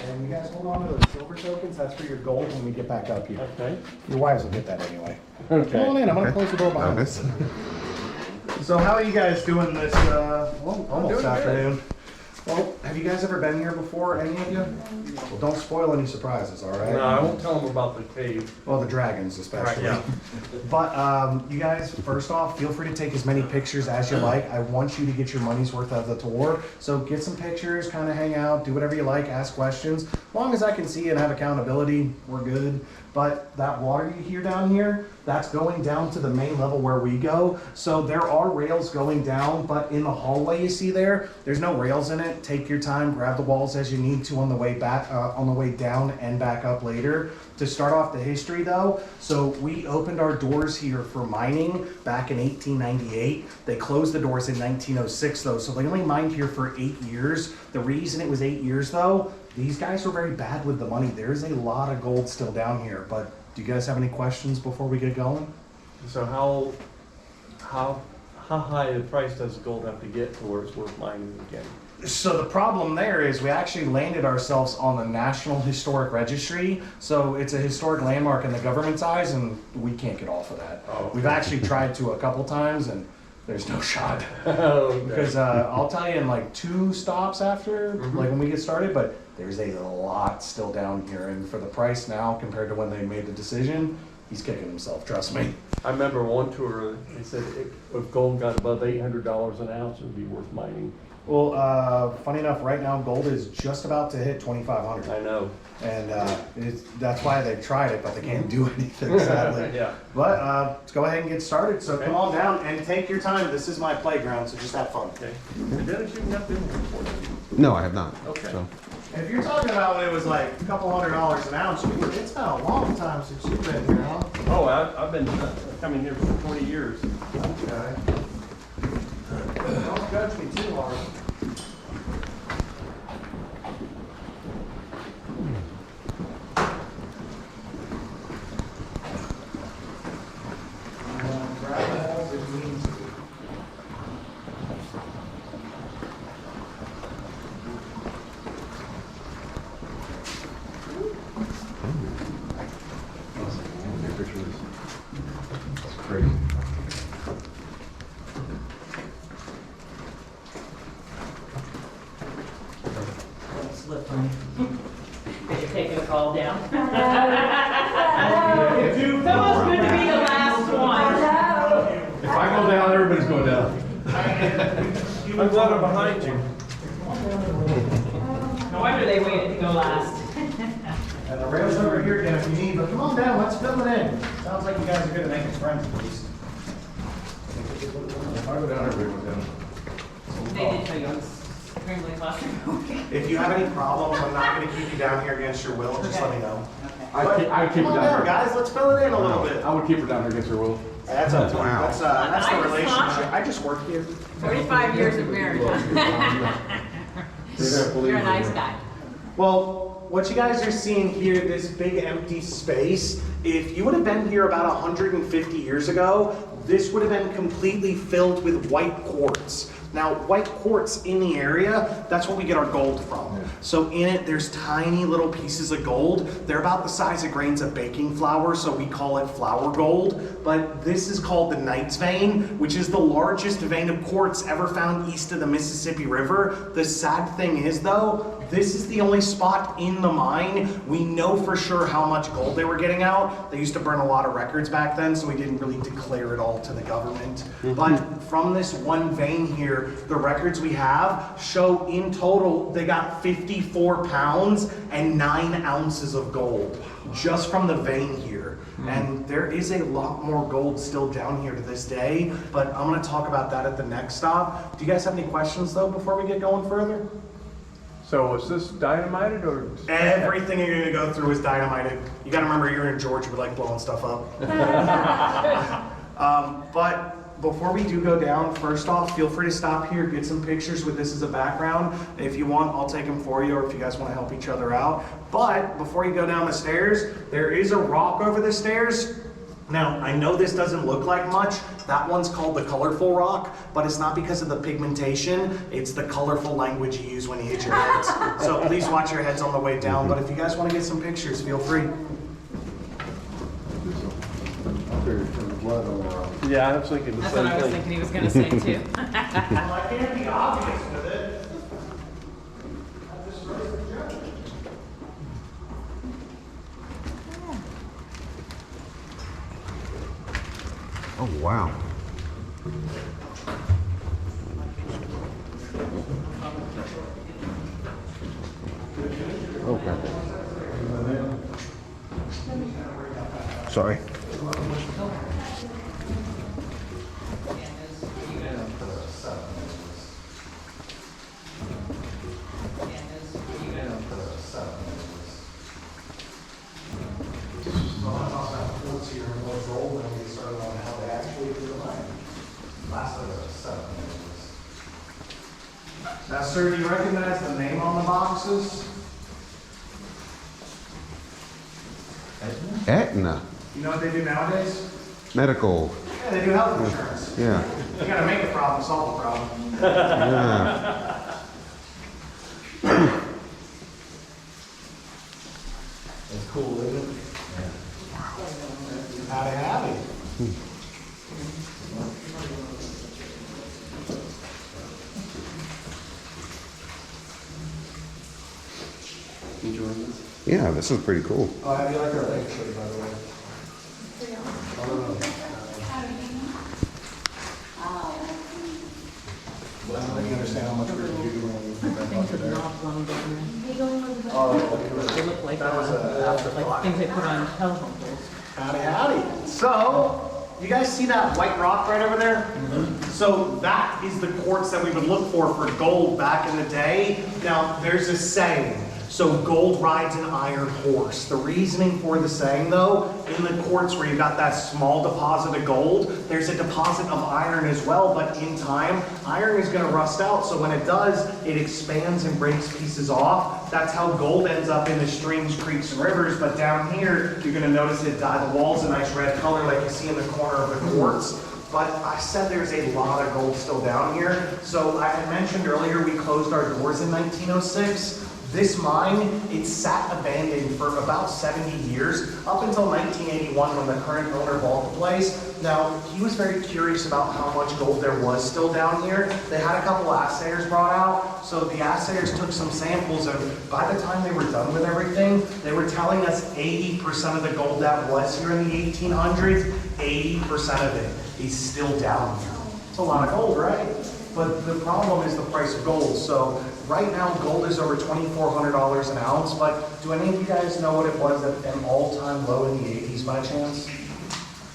And you guys hold on to those silver tokens. That's for your gold when we get back up here. Okay. Your wives will get that anyway. Okay. Come on in. I'm going to close the door behind us. So how are you guys doing this almost afternoon? Well, have you guys ever been here before, any of you? Well, don't spoil any surprises, all right? No, I won't tell them about the cave. Well, the dragons especially. Right, yeah. But you guys, first off, feel free to take as many pictures as you like. I want you to get your money's worth out of the tour. So get some pictures, kind of hang out, do whatever you like, ask questions. As long as I can see and have accountability, we're good. But that water you hear down here, that's going down to the main level where we go. So there are rails going down, but in the hallway you see there, there's no rails in it. Take your time, grab the walls as you need to on the way back, on the way down and back up later. To start off the history though, so we opened our doors here for mining back in 1898. They closed the doors in 1906 though, so they only mined here for 8 years. The reason it was 8 years though, these guys were very bad with the money. There's a lot of gold still down here, but do you guys have any questions before we get going? So how high a price does gold have to get to where it's worth mining again? So the problem there is we actually landed ourselves on the National Historic Registry. So it's a historic landmark in the government's eyes and we can't get off of that. Oh, okay. We've actually tried to a couple times and there's no shot. Okay. Because I'll tell you in like 2 stops after, like when we get started, but there's a lot still down here. And for the price now compared to when they made the decision, he's kicking himself, trust me. I remember one tour, they said if gold got above $800 an ounce, it would be worth mining. Well, funny enough, right now gold is just about to hit 2,500. I know. And that's why they tried it, but they can't do anything, sadly. Yeah. But let's go ahead and get started. So Okay. come on down and take your time. This is my playground, so just have fun. Okay. Dennis, you've not been here before, have you? No, I have not. Okay. So. If you're talking about when it was like a couple $100s an ounce, it's been a long time since you've been here, huh? Oh, I've been coming here for 20 years. Okay. Don't judge me too hard. Grab the holes if you need to. That's crazy. Slip on. Because you're taking the call down. It's almost good to be the last one. If I go down, everybody's going down. I'm glad I'm behind you. No wonder they waited to go last. And the rail's over here again if you need, but come on down, let's fill it in. Sounds like you guys are good at making friends at least. If I go down, everybody goes down. They did tell you I was extremely claustrophobic. If you have any problems, I'm not gonna keep you down here against your will, just let me know. I keep Come her on down down, here. guys, let's fill it in a little bit. I would keep her down here against her will. That's up to you. Wow. That's the I just relationship. thought- I just work here. 45 years of marriage, huh? You're a nice guy. Well, what you guys are seeing here, this big empty space, if you would have been here about 150 years ago, this would have been completely filled with white quartz. Now, white quartz in the area, that's what we get our gold from. So in it, there's tiny little pieces of gold. They're about the size of grains of baking flour, so we call it flour gold. But this is called the Knight's Vein, which is the largest vein of quartz ever found east of the Mississippi River. The sad thing is though, this is the only spot in the mine. We know for sure how much gold they were getting out. They used to burn a lot of records back then, so we didn't really declare it all to the government. But from this one vein here, the records we have show in total they got 54 pounds and 9 ounces of gold just from the vein here. And there is a lot more gold still down here to this day, but I'm going to talk about that at the next stop. Do you guys have any questions though before we get going further? So is this dynamited or? Everything you're going to go through is dynamited. You got to remember you're in Georgia, we like blowing stuff up. But before we do go down, first off, feel free to stop here, get some pictures with this as a background. If you want, I'll take them for you, or if you guys want to help each other out. But before you go down the stairs, there is a rock over the stairs. Now, I know this doesn't look like much. That one's called the colorful rock, but it's not because of the pigmentation. It's the colorful language you use when you hit your heads. So please watch your heads on the way down. But if you guys want to get some pictures, feel free. Yeah, I was thinking the That's same what I was thing. thinking he was gonna say too. Well, I can't be obvious with it. Oh, wow. Okay. Sorry. Now, sir, do you recognize the name on the boxes? Aetna You know what they do nowadays? Medical. Yeah, they do health insurance. Yeah. You gotta make a problem, solve a problem. Yeah. That's cool, isn't it? Howdy, howdy. Enjoying this? Yeah, this is pretty cool. Oh, how do you like our picture, by the way? I don't think you understand how much we're doing. Things have not blown down Oh, there. They look like, That was a afterthought. like things they put on telephone poles. howdy, howdy. So, you guys see that white rock right over there? So that is the quartz that we would look for gold back in the day. Now, there's a saying. So gold rides an iron horse. The reasoning for the saying though, in the quartz where you've got that small deposit of gold, there's a deposit of iron as well, but in time, iron is gonna rust out. So when it does, it expands and breaks pieces off. That's how gold ends up in the streams, creeks, and rivers. But down here, you're gonna notice it dyed the walls a nice red color like you see in the corner of the quartz. But I said there's a lot of gold still down here. So I had mentioned earlier we closed our doors in 1906. This mine, it sat abandoned for about 70 years, up until 1981 when the current owner bought the place. Now, he was very curious about how much gold there was still down here. They had a couple assayers brought out, so the assayers took some samples, and by the time they were done with everything, they were telling us 80% of the gold that was here in the 1800s, 80% of it is still down here. It's a lot of gold, right? But the problem is the price of gold. So right now, gold is over $2,400 an ounce, but do any of you guys know what it was at an all-time low in the 80s by chance?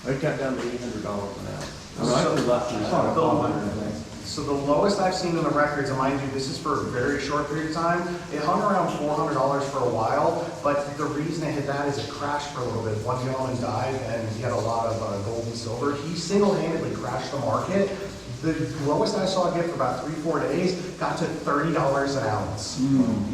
It got down to $800 an ounce. I mean, So- actually less than that. So the lowest I've seen in the records, and mind you, this is for a very short period of time, it hung around $400 for a while, but the reason it hit that is it crashed for a little bit. One gentleman died, and he had a lot of gold and silver. He single-handedly crashed the market. The lowest I saw it get for about 3-4 days got to $30 an ounce.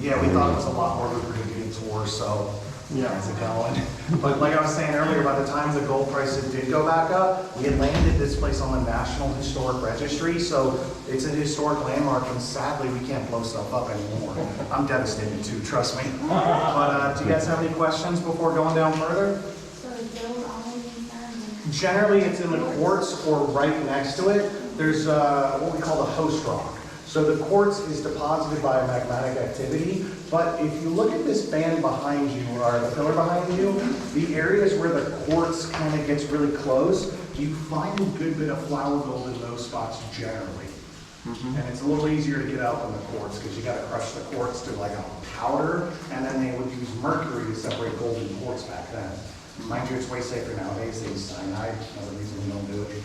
Yeah, we thought it was a lot more lucrative getting tours, so yeah, it's a going. But like I was saying earlier, by the time the gold prices did go back up, we had landed this place on the National Historic Registry, so it's a historic landmark, and sadly, we can't blow stuff up anymore. I'm devastated too, trust me. But do you guys have any questions before going down further? So is gold always in there? Generally, it's in the quartz or right next to it. There's what we call the host rock. So the quartz is deposited by a magmatic activity, but if you look at this band behind you, or the pillar behind you, the areas where the quartz kind of gets really close, you find a good bit of flour gold in those spots generally. And it's a little easier to get out than the quartz, because you gotta crush the quartz to like a powder, and then they would use mercury to separate gold and quartz back then. Mind you, it's way safer nowadays. They use cyanide, another reason we don't do it.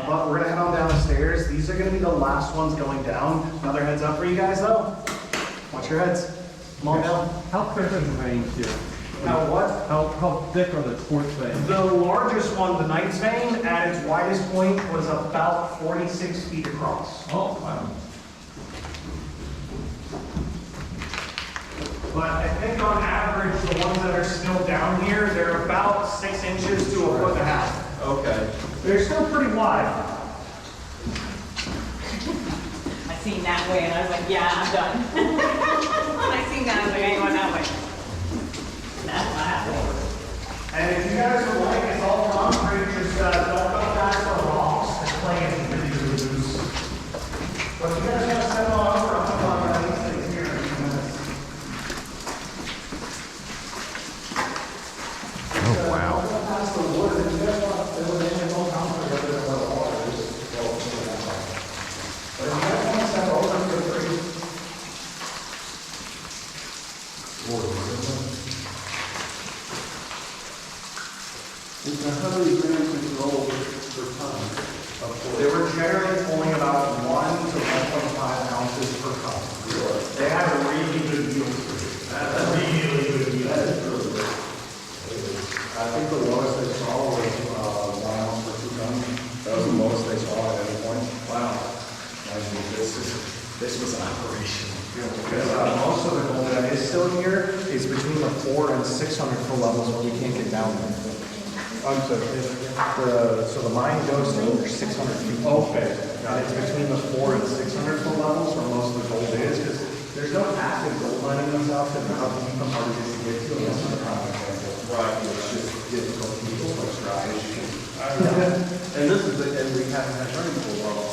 But we're gonna head on down the stairs. These are gonna be the last ones going down. Another heads up for you guys though. Watch your heads. Come on down. How thick are the veins here? Now what? How thick are the quartz veins? The largest one, the Knight's vein, at its widest point was about 46 feet across. Oh, wow. But I think on average, the ones that are still down here, they're about 6 inches to 1.5 foot. Okay. They're still pretty wide. I seen that way and I was like, yeah, I'm done. When I seen that, I was like, I ain't going that way. That's what happened. And if you guys would like, it's all concrete, just don't go past the rocks. It's playing really loose. But if you guys want to step on over, I'm going to talk about these things here in a few minutes. Oh, wow. Don't go past the wood. If you guys want to fill it in, it's all concrete over there where the water is. Well, it's really not hard. But if you guys want to step over, feel free. How many grams of gold per ton? They were generally pulling about 1 to 1.5 ounces per ton. They had a really good yield. Really good yield. That is really good. I think the lowest they saw was 1 ounce per 2 tons. That was the lowest they saw at any point. Wow. I mean, this was an operation. Because most of the gold that is still here is between the 400 and 600 foot levels, but we can't get down there. So the mine goes to over 600 feet. Okay. And it's between the 400 and 600 foot levels where most of the gold is, because there's no active gold mining in the south that how deep the hard it is to get to unless it's a private example. Right, it's just difficult to keep so dry. And this is, and we haven't had rain for a while.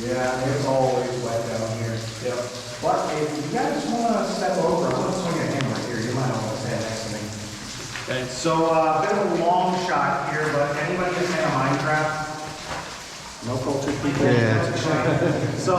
Yeah, it's always wet down here. Yep. But if you guys want to step over, I'm going to swing a hammer here. You might want to stand next to me. Okay. So a bit of a long shot here, but anybody a fan of Minecraft? No cultured people? Yeah. That's a shame. So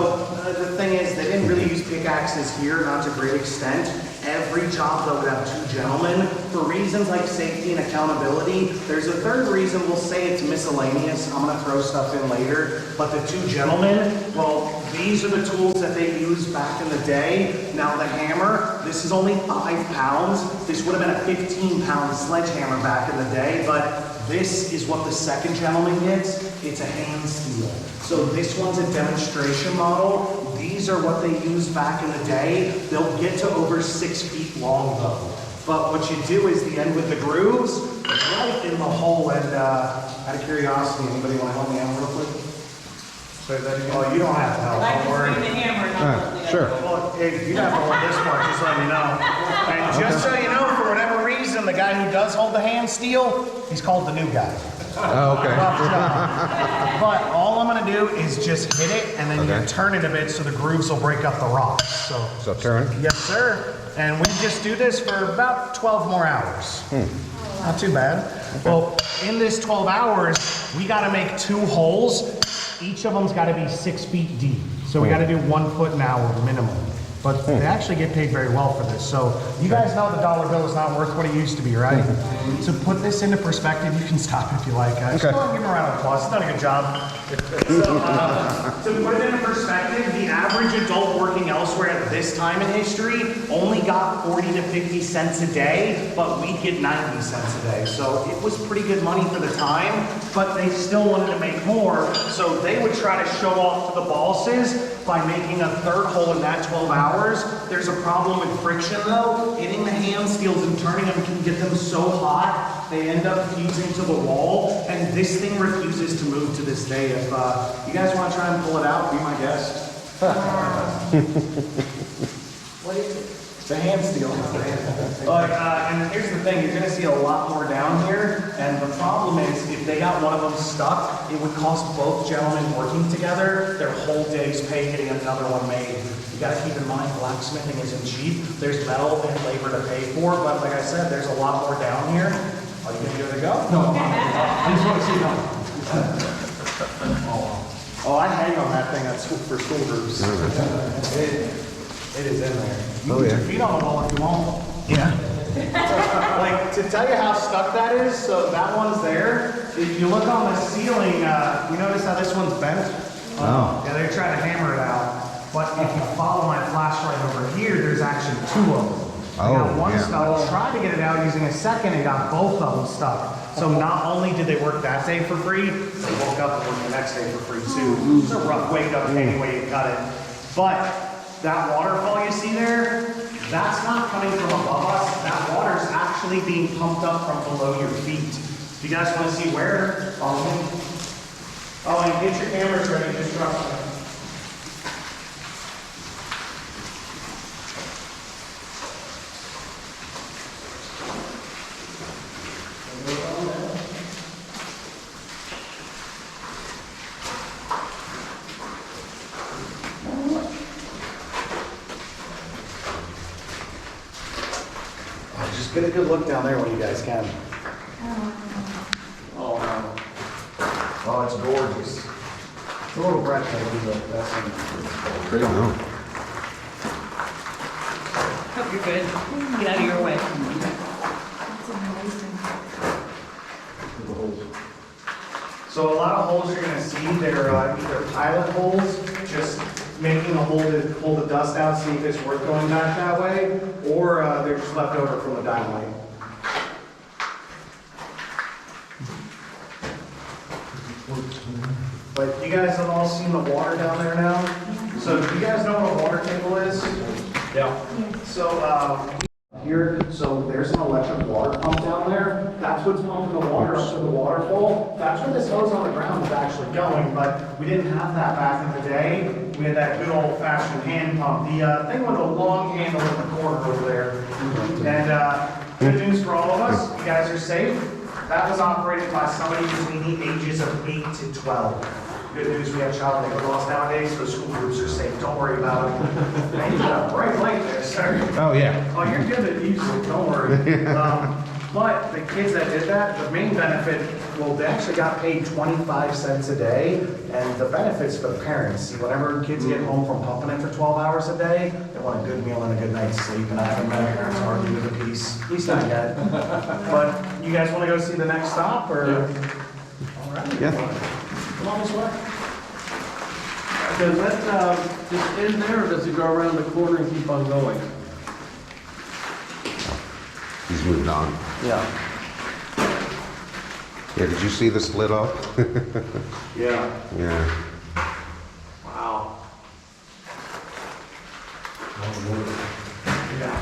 the thing is, they didn't really use pickaxes here, not to a great extent. Every job though would have 2 gentlemen for reasons like safety and accountability. There's a third reason, we'll say it's miscellaneous. I'm gonna throw stuff in later. But the 2 gentlemen, well, these are the tools that they used back in the day. Now the hammer, this is only 5 pounds. This would have been a 15-pound sledgehammer back in the day, but this is what the second gentleman gets. It's a hand steel. So this one's a demonstration model. These are what they used back in the day. They'll get to over 6 feet long though. But what you do is the end with the grooves, right in the hole. And out of curiosity, anybody want to help me out real quick? Say that again. Oh, you don't have to help, I don't can worry. swing the hammer, not the Sure. Well, if you have to hold this part, just let me know. And just so you know, for whatever reason, the guy who does hold the hand steel, he's called the new guy. Oh, okay. But all I'm gonna do is just hit it, and then you Okay. turn it a bit so the grooves will break up the rocks. So turn. Yes, sir. And we just do this for about 12 more hours. Not too bad. Well, in this 12 hours, we gotta make 2 holes. Each of them's gotta be 6 feet deep. So we gotta do 1 foot an hour minimum. But they actually get paid very well for this. So you guys know the dollar bill is not worth what it used to be, right? To put this into perspective, you can stop if you like. Just go and give him a round of applause. He's done a good job. So, to put it into perspective, the average adult working elsewhere at this time in history only got 40 to 50 cents a day, but we get 90 cents a day. So it was pretty good money for the time, but they still wanted to make more. So they would try to show off to the bosses by making a 3rd hole in that 12 hours. There's a problem with friction though. Hitting the hand steels and turning them can get them so hot, they end up fusing to the wall, and this thing refuses to move to this day. If you guys want to try and pull it out, be my guest. What is it? It's a hand steel. And here's the thing, you're gonna see a lot more down here, and the problem is, if they got one of them stuck, it would cost both gentlemen working together their whole day's pay getting another one made. You gotta keep in mind, blacksmithing isn't cheap. There's metal and labor to pay for, but like I said, there's a lot more down here. Are you gonna give it a go? No, I just want to see them. Oh, I hang on that thing at school for school groups. It is in there. You Oh, can yeah. put your feet on the wall if you want. Yeah. Like, to tell you how stuck that is, so that one's there. If you look on the ceiling, you notice how this one's bent? Oh. Yeah, they're trying to hammer it out. But if you follow my flashlight over here, there's actually 2 of them. I got one yeah. stuck, tried to get it out using a second, and got both of them stuck. So not only did they work that day for free, they woke up and worked the next day for free too. It's a rough way to any way you cut it. But that waterfall you see there, that's not coming from above us. That water's actually actually being pumped up from below your feet. If you guys want to see where, follow me. Oh, and get your cameras ready, just drop them. Just get a good look down there when you guys can. Oh, wow. Oh, it's gorgeous. It's a little breathtaking, but that's great. Oh. Hope you're good. Get out of your way. It's amazing. So a lot of holes you're gonna see, they're either pilot holes, just making a hole to pull the dust out, see if it's worth going back that way, or they're just left over from the dynamite. But you guys have all seen the water down there now? So do you guys know what a water table is? Yeah. So, here, so there's an electric water pump down there. That's what's pumping the water up to the waterfall. That's where this hose on the ground is actually going, but we didn't have that back in the day. We had that good old fashioned hand pump, the thing with the long handle in the corner over there. And good news for all of us, you guys are safe. That was operated by somebody between the ages of 8 to 12. Good news, we have child labor laws nowadays, so school groups are safe. Don't worry about it. Man, you got a bright light there, sir. Oh, yeah. Oh, you're good at music, don't worry. But the kids that did that, the main benefit, well, they actually got paid 25 cents a day, and the benefits for the parents. See, whenever kids get home from pumping it for 12 hours a day, they want a good meal and a good night's sleep, and I haven't met parents argue with a piece, at least not yet. But you guys want to go see the next stop, or? All right. Yeah. Come on this way. Does that just end there, or does it go around the corner and keep on going? He's moved on. Yeah. Yeah, did you see the split off? Yeah. Yeah. Wow. Yeah.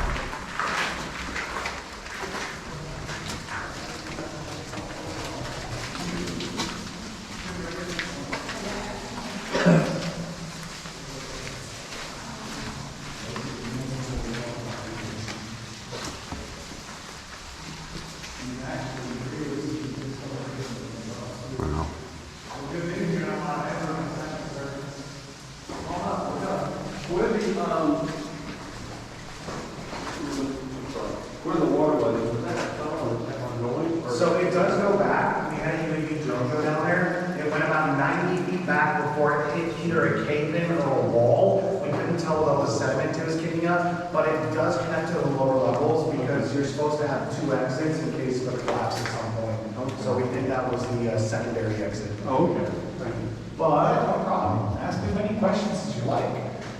Wow. Where the water was that going? So it does go back. We had a UAV drone go down there. It went about 90 feet back before it hit either a cave-in or a wall. We couldn't tell what all the sediment it was kicking up, but it does connect to the lower levels because you're supposed to have 2 exits in case of a collapse at some point. So we think that was the secondary exit. Oh, okay. Thank you. But no problem. Ask as many questions as you like.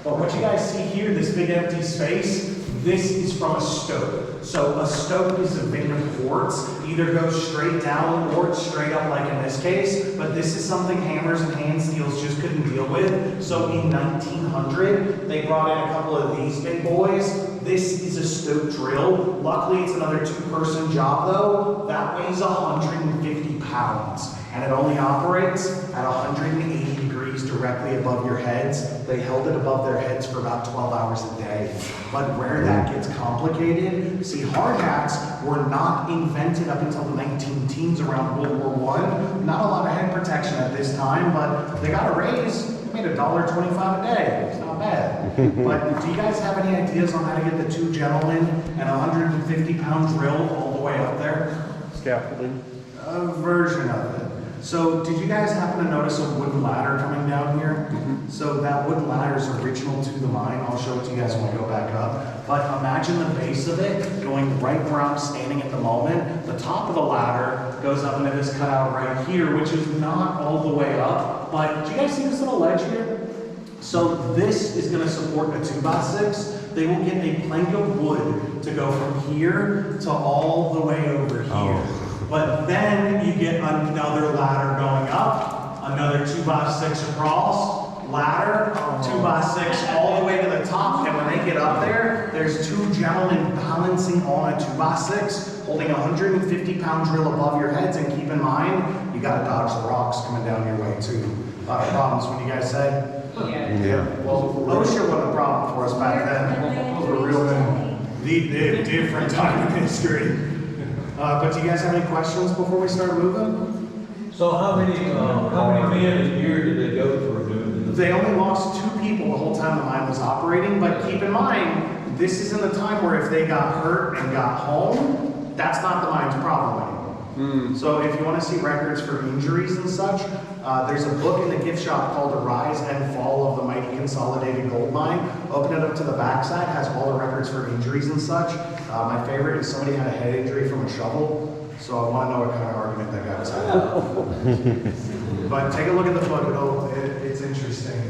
But what you guys see here, this big empty space, this is from a stope. So a stope is a vein of quartz, either goes straight down or straight up like in this case, but this is something hammers and hand steels just couldn't deal with. So in 1900, they brought in a couple of these big boys. This is a stope drill. Luckily, it's another 2-person job though. That weighs 150 pounds. And it only operates at 180 degrees directly above your heads. They held it above their heads for about 12 hours a day. But where that gets complicated, see, hard hats were not invented up until the 19-teens around World War I. Not a lot of head protection at this time, but they got a raise. They made $1.25 a day. It's not bad. But do you guys have any ideas on how to get the 2 gentlemen and 150-pound drill all the way up there? Scaffolding. A version of it. So did you guys happen to notice a wooden ladder coming down here? So that wooden ladder is original to the mine. I'll show it to you guys when we go back up. But imagine the base of it going right where I'm standing at the moment. The top of the ladder goes up into this cutout right here, which is not all the way up. But do you guys see this little ledge here? So this is going to support a 2x6. They will get a plank of wood to go from here to all the way over here. Oh. But then you get another ladder going up, another 2x6 across, ladder, 2x6, all the way to the top. And when they get up there, there's two gentlemen balancing on a 2x6, holding a 150-pound drill above your heads. And keep in mind, you gotta dodge the rocks coming down your way too. A lot of problems when you guys said. Yeah. Well, OSHA wasn't a problem for us back then. Those were real the different time in history. But do you guys have any questions before we start moving? So how many men a year did they go through doing this? They only lost 2 people the whole time the mine was operating, but keep in mind, this isn't the time where if they got hurt and got home, that's not the mine's problem anymore. So if you want to see records for injuries and such, there's a book in the gift shop called The Rise and Fall of the Mighty Consolidated Gold Mine. Open it up to the backside, has all the records for injuries and such. My favorite is somebody had a head injury from a shovel. So I want to know what kind of argument that guy was having. But take a look at the book, it's interesting.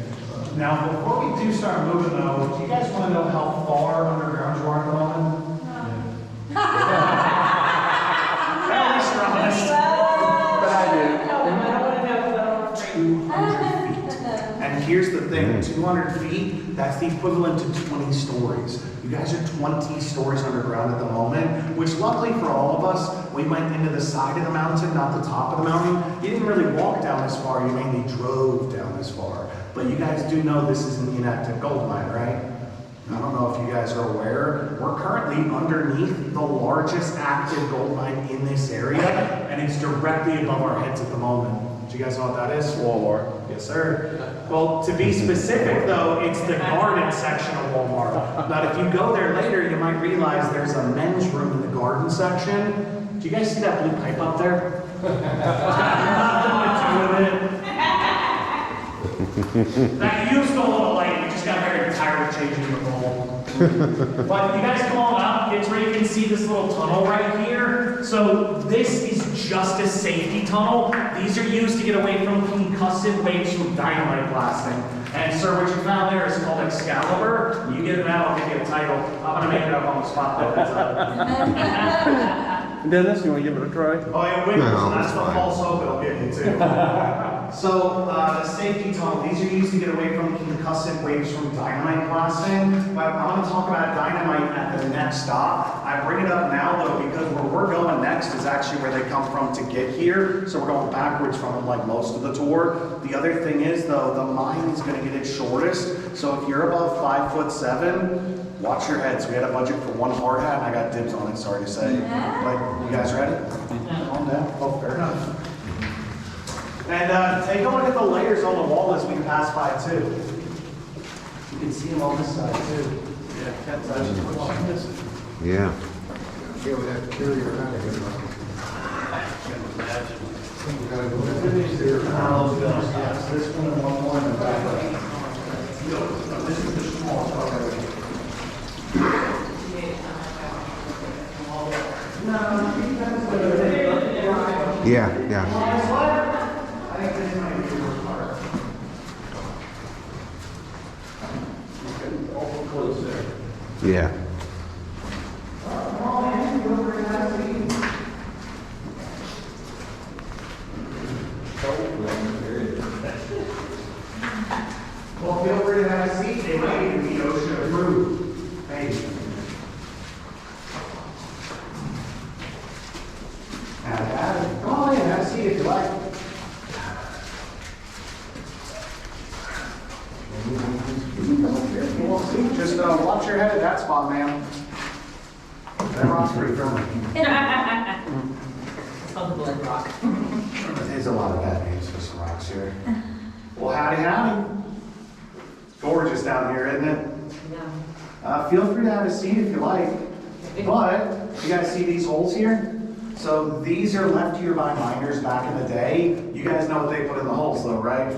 Now, before we do start moving though, do you guys want to know how far underground you are at the moment? At least you're honest. But I do. 200 feet. And here's the thing, 200 feet, that's the equivalent to 20 stories. You guys are 20 stories underground at the moment, which luckily for all of us, we went into the side of the mountain, not the top of the mountain. You didn't really walk down this far, you mainly drove down this far. But you guys do know this is an inactive gold mine, right? I don't know if you guys are aware, we're currently underneath the largest active gold mine in this area, and it's directly above our heads at the moment. Do you guys know what that is? Walmart. Yes, sir. Well, to be specific though, it's the garden section of Walmart. But if you go there later, you might realize there's a men's room in the garden section. Do you guys see that blue pipe up there? Nothing to do with it. That used a little light, we just got very tired of changing the bulb. But you guys come on up, it's where you can see this little tunnel right here. So this is just a safety tunnel. These are used to get away from concussive waves from dynamite blasting. And sir, what you found there is called Excalibur. You get it out, I'll give you a title. I'm gonna make it up on the spot though. Dennis, you want to give it a try? Oh yeah, wait, No, that's it's what fine. false hope it'll get you too. So, the safety tunnel, these are used to get away from concussive waves from dynamite blasting. But I'm gonna talk about dynamite at the next stop. I bring it up now though, because where we're going next is actually where they come from to get here. So we're going backwards from them like most of the tour. The other thing is though, the mine is gonna get its shortest. So if you're above 5'7", watch your heads. We had a budget for 1 hard hat, and I got dibs on it, sorry to say. But you guys ready? Calm down. Oh, fair enough. And take a look at the layers on the wall as we pass by too. You can see them on this side too. Yeah, Ken's actually watching this. Yeah. Yeah, we have to carry her out of here. We gotta go back. Yes, this one and one more in the back. This is the small part. Yeah, yeah. I think this might be the worst part. Awful close there. Yeah. Come on, man, you over and have a seat. Well, feel free to have a seat. They might even be OSHA approved. Maybe. Come on in, have a seat if you like. You won't see, just watch your head at that spot, ma'am. That rock's pretty firm. It's called the blood rock. There's a lot of bad names for some rocks here. Well, howdy, howdy. It's gorgeous down here, isn't it? Yeah. Feel free to have a seat if you like. But, you guys see these holes here? So these are left here by miners back in the day. You guys know what they put in the holes though, right?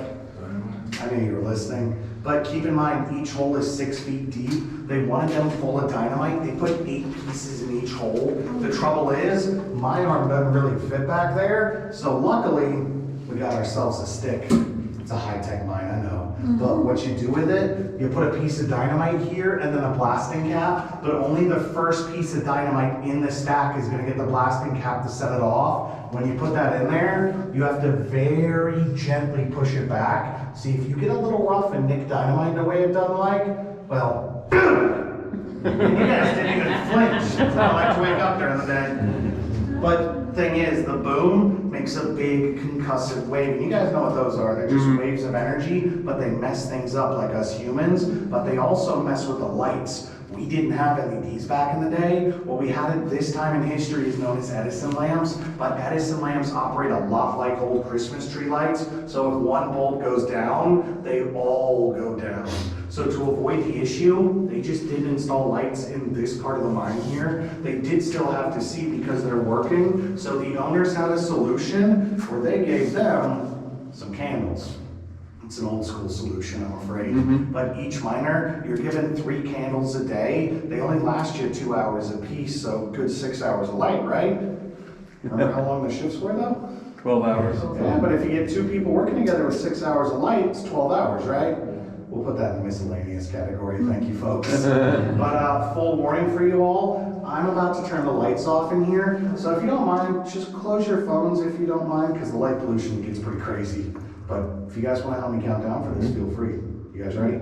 I knew you were listening. But keep in mind, each hole is 6 feet deep. They wanted them full of dynamite. They put 8 pieces in each hole. The trouble is, my arm doesn't really fit back there. So luckily, we got ourselves a stick. It's a high-tech mine, I know. But what you do with it, you put a piece of dynamite here and then a blasting cap, but only the first piece of dynamite in the stack is gonna get the blasting cap to set it off. When you put that in there, you have to very gently push it back. See, if you get a little rough and nick dynamite the way it doesn't like, well, and you guys didn't even flinch. It's not like to wake up during the day. But thing is, the boom makes a big concussive wave. And you guys know what those are. They're just waves of energy, but they mess things up like us humans. But they also mess with the lights. We didn't have LEDs back in the day. What we had at this time in history is known as Edison lamps. But Edison lamps operate a lot like old Christmas tree lights. So if one bulb goes down, they all go down. So to avoid the issue, they just didn't install lights in this part of the mine here. They did still have to see because they're working. So the owners had a solution where they gave them some candles. It's an old school solution, I'm afraid. But each miner, you're given 3 candles a day. They only last you 2 hours a piece, so good 6 hours of light, right? Remember how long the shifts were though? 12 hours. Yeah, but if you get 2 people working together with 6 hours of light, it's 12 hours, right? We'll put that in the miscellaneous category, thank you folks. But full warning for you all, I'm about to turn the lights off in here. So if you don't mind, just close your phones if you don't mind, because the light pollution gets pretty crazy. But if you guys want to help me count down for this, feel free. You guys ready?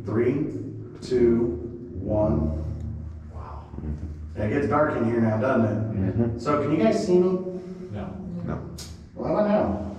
3, 2, 1. Wow. Yeah, it gets dark in here now, doesn't it? So can you guys see me? No. No. Well, I know.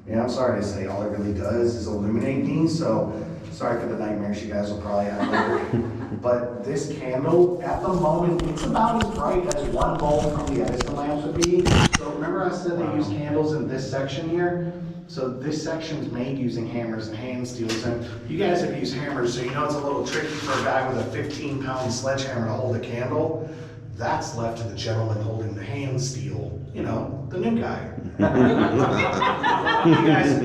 Yeah, I'm sorry to say, all it really does is illuminate me, so sorry for the nightmares you guys will probably have later. But this candle, at the moment, it's about as bright as one bulb from the Edison lamps would be. So remember I said they use candles in this section here? So this section's made using hammers and hand steels, and you guys have used hammers, so you know it's a little tricky for a guy with a 15-pound sledgehammer to hold a candle. That's left to the gentleman holding the hand steel, you know, the new guy.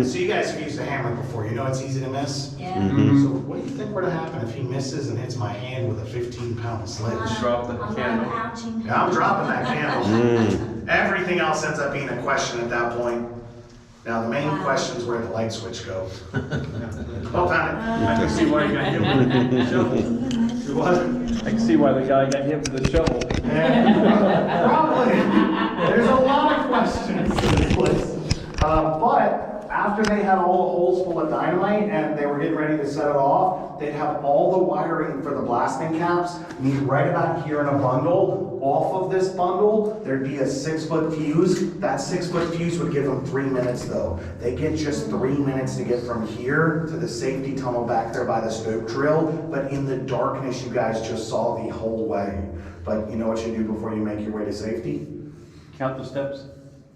So you guys have used a hammer before, you know it's easy to miss? Yeah. So what do you think were to happen if he misses and hits my hand with a 15-pound sledge? Drop the candle. Yeah, I'm dropping that candle. Everything else ends up being a question at that point. Now the main question is where the light switch goes. Oh, found it. I can see why you got hit with the shovel. What? I can see why the guy got hit with the shovel. Yeah, probably. There's a lot of questions to this list. But after they had all the holes full of dynamite and they were getting ready to set it off, they'd have all the wiring for the blasting caps meet right about here in a bundle. Off of this bundle, there'd be a 6-foot fuse. That 6-foot fuse would give them 3 minutes though. They get just 3 minutes to get from here to the safety tunnel back there by the stope drill. But in the darkness, you guys just saw the whole way. But you know what you do before you make your way to safety? Count the steps.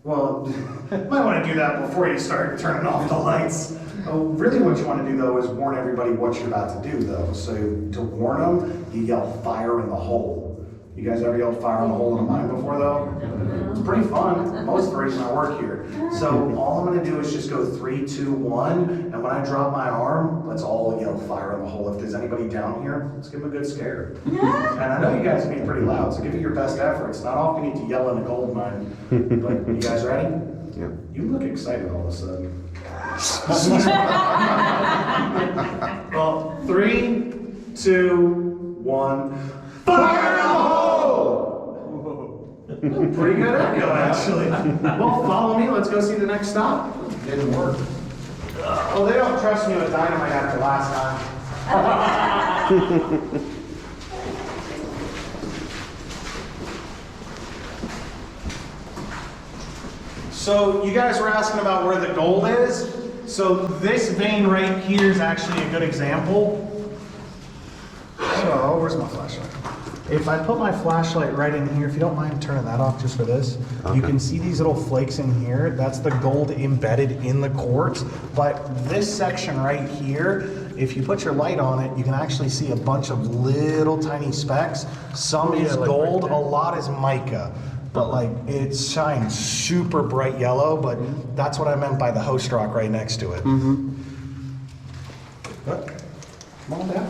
Well, you might want to do that before you start turning off the lights. Really what you want to do though is warn everybody what you're about to do though. So to warn them, you yell fire in the hole. You guys ever yelled fire in the hole in a mine before though? It's pretty fun. Most of the reason I work here. So all I'm going to do is just go 3, 2, 1. And when I drop my arm, let's all yell fire in the hole. If there's anybody down here, let's give them a good scare. And I know you guys are being pretty loud, so give it your best effort. It's not often you need to yell in a gold mine. But you guys ready? Yeah. You look excited all of a sudden. Well, 3, 2, 1. Fire in the hole! Pretty good echo, actually. Well, follow me. Let's go see the next stop. Didn't work. Oh, they don't trust me with dynamite after last time. So you guys were asking about where the gold is. So this vein right here is actually a good example. So where's my flashlight? If I put my flashlight right in here, if you don't mind turning that off just for this, you can see these little flakes in here. That's the gold embedded in the quartz. But this section right here, if you put your light on it, you can actually see a bunch of little tiny specks. Some is gold, a lot is mica. But like, it shines super bright yellow, but that's what I meant by the host rock right next to it. Look, come on down.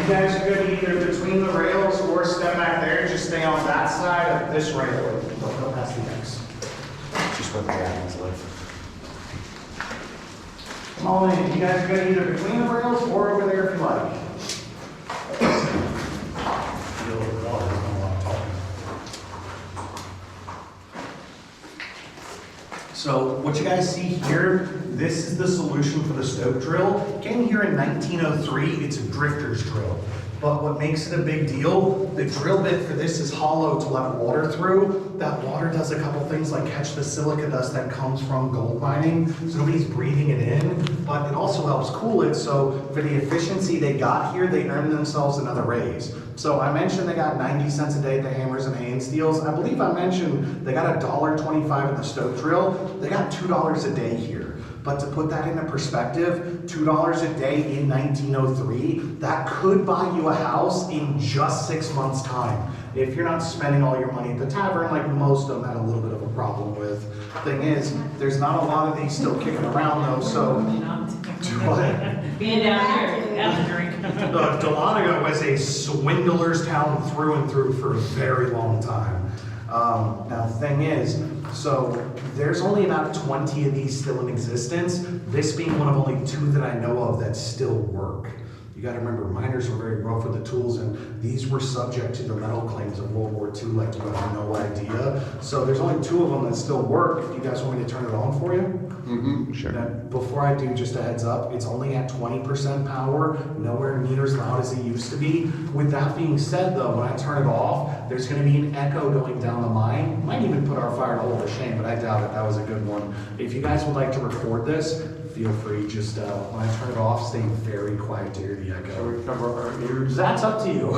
guys are good either between the rails or step back there, just stay on that side of this rail. Don't go past the X. Just where the dragons live. Come on in, you guys are good either between the rails or over there if you like. So what you guys see here, this is the solution for the stoke drill. Came here in 1903, it's a drifter's drill. But what makes it a big deal, the drill bit for this is hollow to let water through. That water does a couple things like catch the silica dust that comes from gold mining, so nobody's breathing it in, but it also helps cool it, so for the efficiency they got here, they earned themselves another raise. So I mentioned they got 90 cents a day at the Hammers and Haynes Steels. I believe I mentioned they got $1.25 at the stoke drill. They got $2 a day here. But to put that into perspective, $2 a day in 1903, that could buy you a house in just 6 months' time. If you're not spending all your money at the tavern, like most of them had a little bit of a problem with. Thing is, there's not a lot of these still kicking around though, so. Being down here, have a drink. Dahlonega was a swindler's town through and through for a very long time. Now the thing is, so there's only about 20 of these still in existence, this being one of only 2 that I know of that still work. You gotta remember, miners were very rough with the tools, and these were subject to the metal claims of World War II, like you have no idea. So there's only 2 of them that still work. If you guys want me to turn it on for you? Sure. Now, before I do, just a heads up, it's only at 20% power, nowhere near as loud as it used to be. With that being said though, when I turn it off, there's gonna be an echo going down the mine. Might even put our fire hole to shame, but I doubt it, that was a good one. If you guys would like to record this, feel free, just when I turn it off, stay very quiet to hear the echo. So we cover our ears. That's up to you.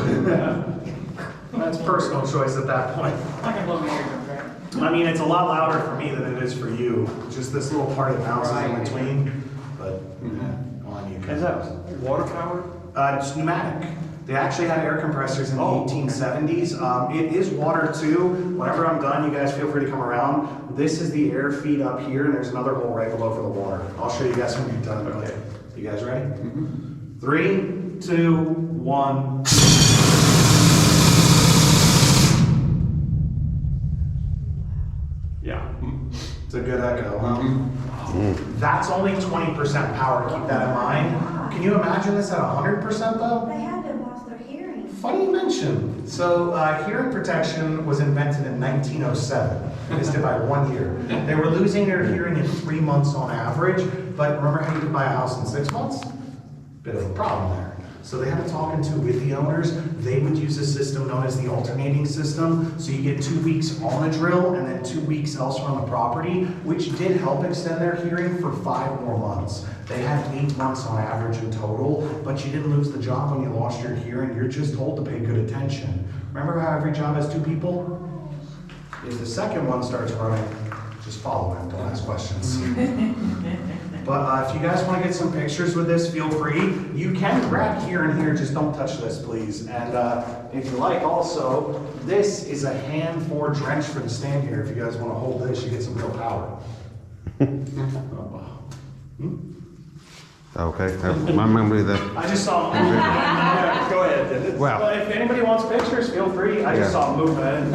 That's personal choice at that point. I can blow my eardrums, right? I mean, it's a lot louder for me than it is for you. Just this little part that bounces in between, but on you. Is that water powered? It's pneumatic. They actually had air compressors in the 1870s. It is water too. Whenever I'm done, you guys feel free to come around. This is the air feed up here, and there's another hole right below for the water. I'll show you guys when you're done. Okay. You guys ready? 3, 2, 1. Yeah. It's a good echo, huh? That's only 20% power, keep that in mind. Can you imagine this at 100% though? They had to have lost their hearing. Funny you mention. So hearing protection was invented in 1907. Missed it by 1 year. They were losing their hearing in 3 months on average, but remember how you could buy a house in 6 months? Bit of a problem there. So they had a talking to with the owners. They would use a system known as the alternating system. So you get 2 weeks on a drill and then 2 weeks elsewhere on the property, which did help extend their hearing for 5 more months. They had 8 months on average in total, but you didn't lose the job when you lost your hearing. You're just told to pay good attention. Remember how every job has 2 people? If the second one starts running, just follow him, don't ask questions. But if you guys want to get some pictures with this, feel free. You can grab here and here, just don't touch this, please. And if you like, also, this is a hand forged wrench for the stand here. If you guys want to hold this, you get some real power. Okay, I remember that. I just saw him. Go ahead. Wow. But if anybody wants pictures, feel free. I just saw him moving.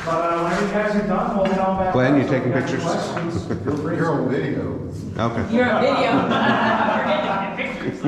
But whenever you guys are done, we'll head on back. Glenn, you up. taking So if you pictures? have any questions, feel free. You're on video. Okay. You're on video. We're getting pictures.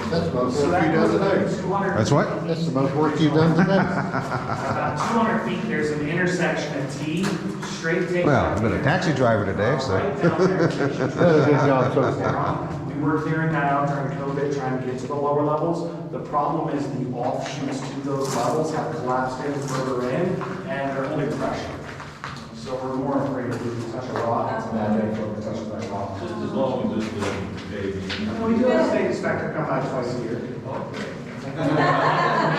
That's the most So work that you've goes done about today. 200. That's what? That's the most work you've done today. About 200 feet, there's an intersection at T, straight take. Well, I've been a taxi driver today, so. Right down there. Good job so far. We were clearing that out during COVID, trying to get to the lower levels. The problem is the offshoots to those levels have collapsed in further in, and they're only pressure. So we're more afraid if we touch a rock, it's a bad day for them to touch that rock. Just as long as it's the We do have a state inspector come by twice a year.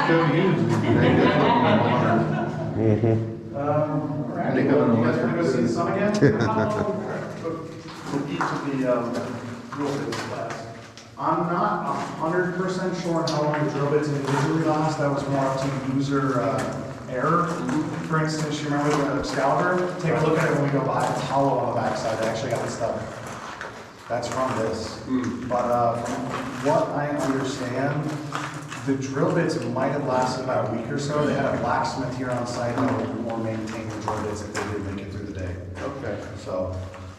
Still using it. They just look at water. All right, They you go in the guys wanna go see the sun again? Each of the real estate class. I'm not 100% sure on how long the drill bits individually last. That was more up to user error. For instance, you remember the Excalibur? Take a look at it when we go by. It's hollow on the backside. It actually got stuck. That's from this. But from what I understand, the drill bits might have lasted about a week or so. They had a blacksmith here on site that would more maintain the drill bits if they did make it through the day. Okay. So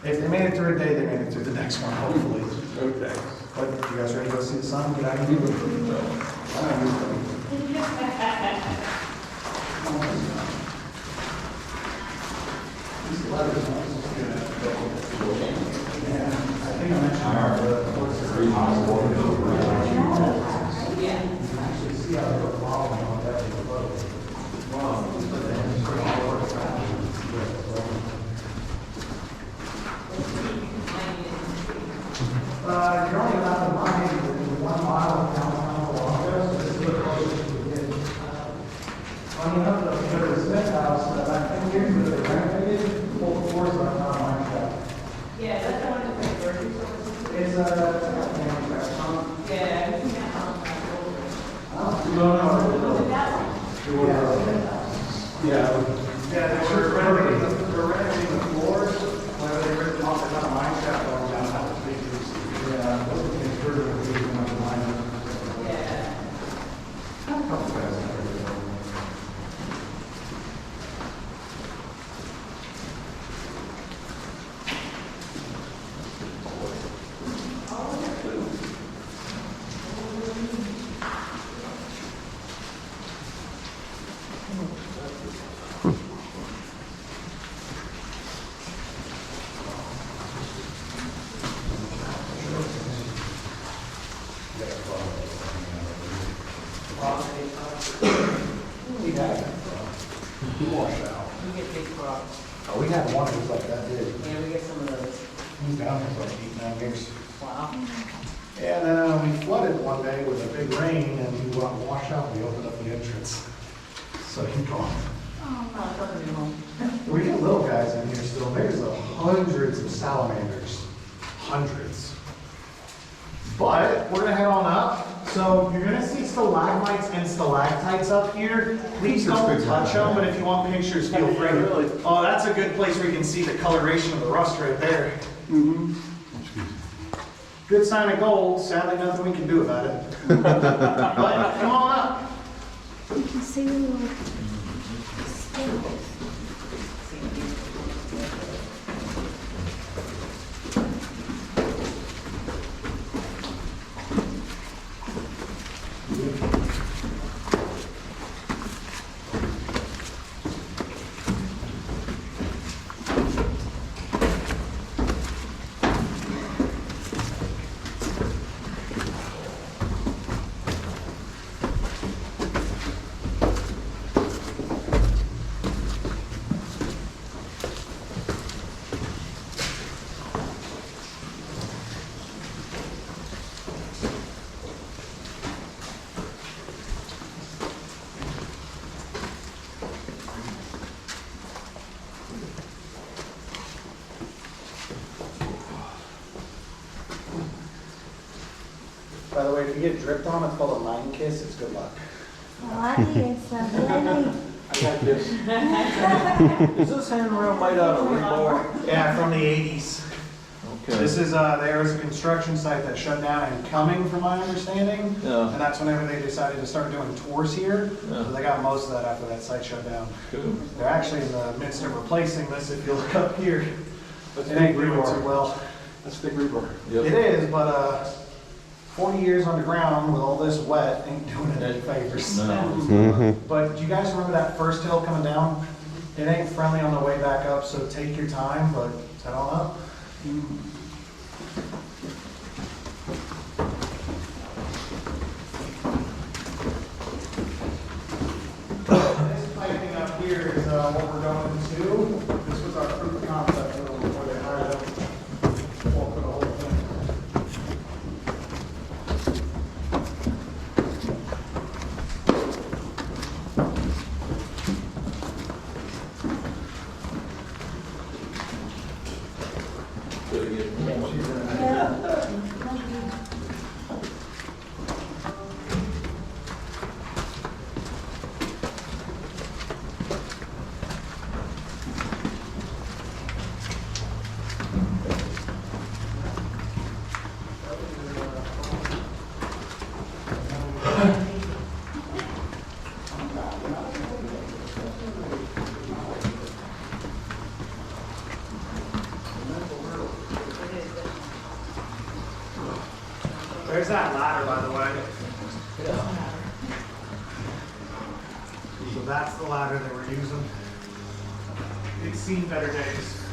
if they made it through a day, they made it through the next one, hopefully. Okay. But you guys ready to go see the sun? Get out of here. I think I mentioned actually see how they're following on that you're only allowed to mine within 1 mile of downtown Dahlonega, so this is the closest we get. Funny enough, the Smith house, about 10 years ago, they renovated, full floors on our mine shop. Yeah, that's the one that they grocery store. It's a family restaurant. Yeah, I think that No, that one. Yeah, they're renovating the floors, whether they ripped them off, they're not mine shop going down, that was big news. Yeah, those are the further revision of the mine. Yeah. Couple guys. We had washed out. We get big crops. Oh, we had one that was like that big. Yeah, we get some of those. He's down there for like 8, 9 years. Wow. And we flooded one day with a big rain and we went washed out. We opened up the entrance. So he gone. Oh, no, it's not new home. We get little guys in here still. There's hundreds of salamanders. Hundreds. But we're gonna head on up. So you're gonna see stalagmites and stalactites up here. Please don't touch them, but if you want pictures, feel free to. Oh, that's a good place where you can see the coloration of the rust right there. Good sign of gold. Sadly, nothing we can do about it. But come on up. You can see the little stamp. By the way, if you get dripped on, it's called a mine kiss. It's good luck. Ay, esa Jenny. I got this. Is this handrail made out of rebar? Yeah, from the 80s. Okay. This is, there was a construction site that shut down in Cumming, from my understanding. Yeah. And that's whenever they decided to start doing tours here. Yeah. So they got most of that after that site shut down. Cool. They're actually in the midst of replacing this, if you look up here. That's It ain't big doing rebar. too well. That's big rebar. It Yep. is, but 40 years underground with all this wet ain't doing it any favors. No. But do you guys remember that first hill coming down? It ain't friendly on the way back up, so take your time, but head on up. This piping up here is what we're going to. This was our proof of concept before they hired us. Well, for the whole thing. There's that ladder, by the way. So that's the ladder that we're using. It's seen better days.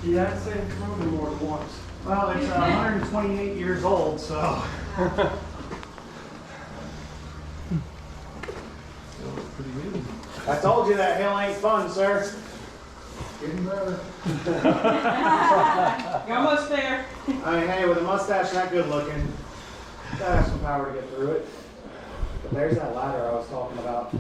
Yeah, I'd say it's moving more than once. Well, it's 128 years old, so. Pretty good. I told you that hill ain't fun, sir. Getting better. You're almost there. I mean, hey, with a mustache that good looking, gotta have some power to get through it. But there's that ladder I was talking about.